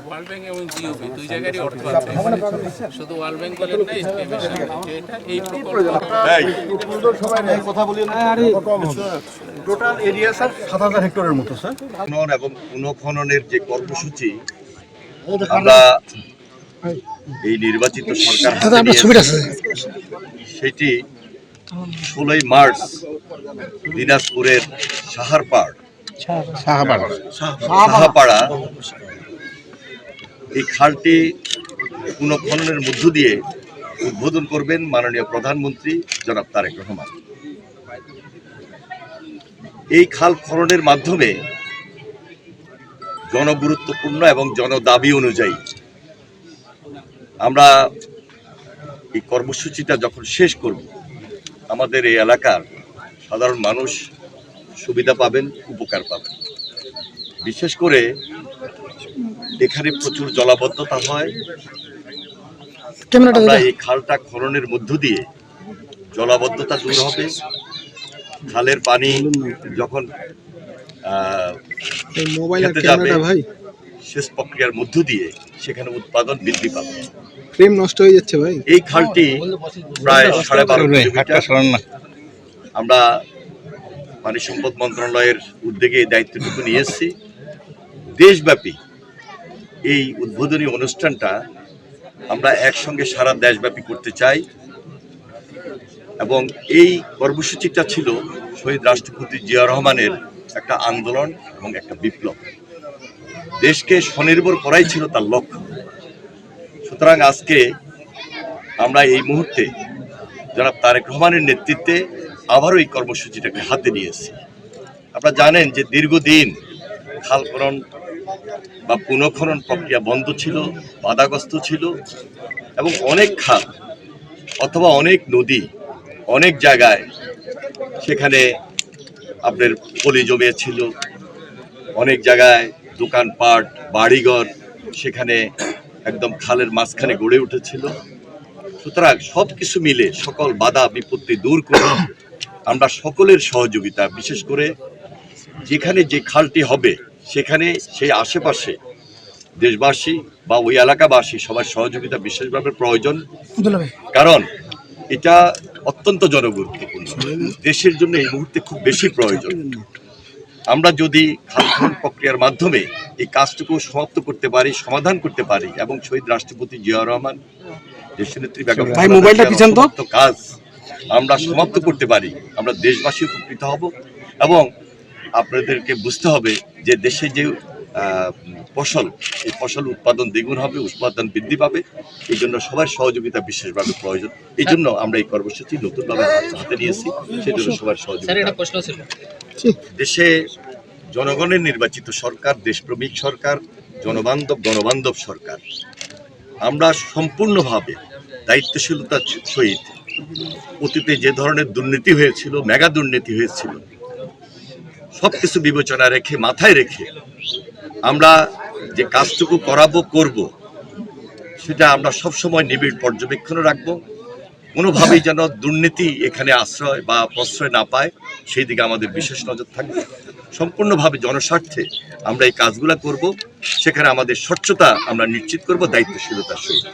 World bank এবং GOB দুই জায়গারই অর্থ আছে, শুধু ওয়ার্ল্ড ব্যাংক বলেন না, এটা এই টোটাল এরিয়া স্যার ৭,০০০ হেক্টরের মতো স্যার। খনন এবং পুনঃখননের যে কর্মসূচি আমরা এই নির্বাচিত সরকার সেটি ১৬ই মার্চ দিনাজপুরের সাহাপাড়া এই খালটি পুনঃখননের মধ্য দিয়ে উদ্বোধন করবেন মাননীয় প্রধানমন্ত্রী জনাব তারেক রহমান। এই খাল খননের মাধ্যমে জনগুরুত্বপূর্ণ এবং জনদাবি অনুযায়ী আমরা এই কর্মসূচিটা যখন শেষ করব, আমাদের এই এলাকার সাধারণ মানুষ সুবিধা পাবেন, উপকার পাবেন। বিশেষ করে এখানে প্রচুর জলাবদ্ধতা হয়। আমরা এই খালটা খননের মধ্য দিয়ে জলাবদ্ধতা দূর হবে। খালের পানি যখন খেতে যাবে সেচ প্রক্রিয়ার মধ্য দিয়ে সেখানে উৎপাদন বৃদ্ধি পাবে। ফ্রেম নষ্ট হয়ে যাচ্ছে ভাই। এই খালটি প্রায় 12.5 কিলোমিটার। আমরা পানি সম্পদ মন্ত্রণালয়ের উদ্যোগে এই দায়িত্বটুকু নিয়ে এসেছি। দেশব্যাপী এই উদ্বোধনী অনুষ্ঠানটা আমরা একসঙ্গে সারা দেশব্যাপী করতে চাই এবং এই কর্মসূচিটা ছিল শহীদ রাষ্ট্রপতি জিয়া রহমানের একটা আন্দোলন এবং একটা বিপ্লব। দেশকে স্বনির্ভর করাই ছিল তার লক্ষ্য। সুতরাং আজকে আমরা এই মুহূর্তে জনাব তারেক রহমানের নেতৃত্বে আবারও এই কর্মসূচিটাকে হাতে নিয়েছি। আপনারা জানেন যে দীর্ঘদিন খাল খনন বা পুনঃখনন প্রক্রিয়া বন্ধ ছিল, বাধাগ্রস্ত ছিল এবং অনেক খাল অথবা অনেক নদী অনেক জায়গায় সেখানে আপনার পলি জমিয়েছিল, অনেক জায়গায় দোকানপাট বাড়িঘর সেখানে একদম খালের মাঝখানে গড়ে উঠেছিল। সুতরাং সব কিছু মিলে সকল বাধা বিপত্তি দূর করে আমরা সকলের সহযোগিতা, বিশেষ করে যেখানে যে খালটি হবে সেখানে সেই আশেপাশে দেশবাসী বা ওই এলাকাবাসী সবার সহযোগিতা বিশেষভাবে প্রয়োজন। কারণ এটা অত্যন্ত জনগুরুত্বপূর্ণ, দেশের জন্য এই মুহূর্তে খুব বেশি প্রয়োজন। আমরা যদি খাল খনন প্রক্রিয়ার মাধ্যমে এই কাজটুকু সমাপ্ত করতে পারি, সমাধান করতে পারি এবং শহীদ রাষ্ট্রপতি জিয়া রহমান দেশনেত্রী বেগম কাজ আমরা সমাপ্ত করতে পারি, আমরা দেশবাসী উপকৃত হব। এবং আপনাদেরকে বুঝতে হবে যে দেশে যে ফসল, এই ফসল উৎপাদন দ্বিগুণ হবে, উৎপাদন বৃদ্ধি পাবে। এই জন্য সবার সহযোগিতা বিশেষভাবে প্রয়োজন। এই জন্য আমরা এই কর্মসূচি নতুনভাবে হাতে নিয়েছি, সেই জন্য সবার সহযোগিতা। দেশে জনগণের নির্বাচিত সরকার, দেশপ্রেমিক সরকার, গণবান্ধব সরকার। আমরা সম্পূর্ণভাবে দায়িত্বশীলতার সহিত অতীতে যে ধরনের দুর্নীতি হয়েছিল, মেগা দুর্নীতি হয়েছিল, সবকিছু বিবেচনা রেখে, মাথায় রেখে আমরা যে কাজটুকু করব সেটা আমরা সবসময় নিবিড় পর্যবেক্ষণে রাখবো। কোনোভাবেই যেন দুর্নীতি এখানে আশ্রয় বা প্রশ্রয় না পায়, সেই দিকে আমাদের বিশেষ নজর থাকবে। সম্পূর্ণভাবে জনস্বার্থে আমরা এই কাজগুলো করব, সেখানে আমাদের স্বচ্ছতা আমরা নিশ্চিত করব দায়িত্বশীলতার সহিত।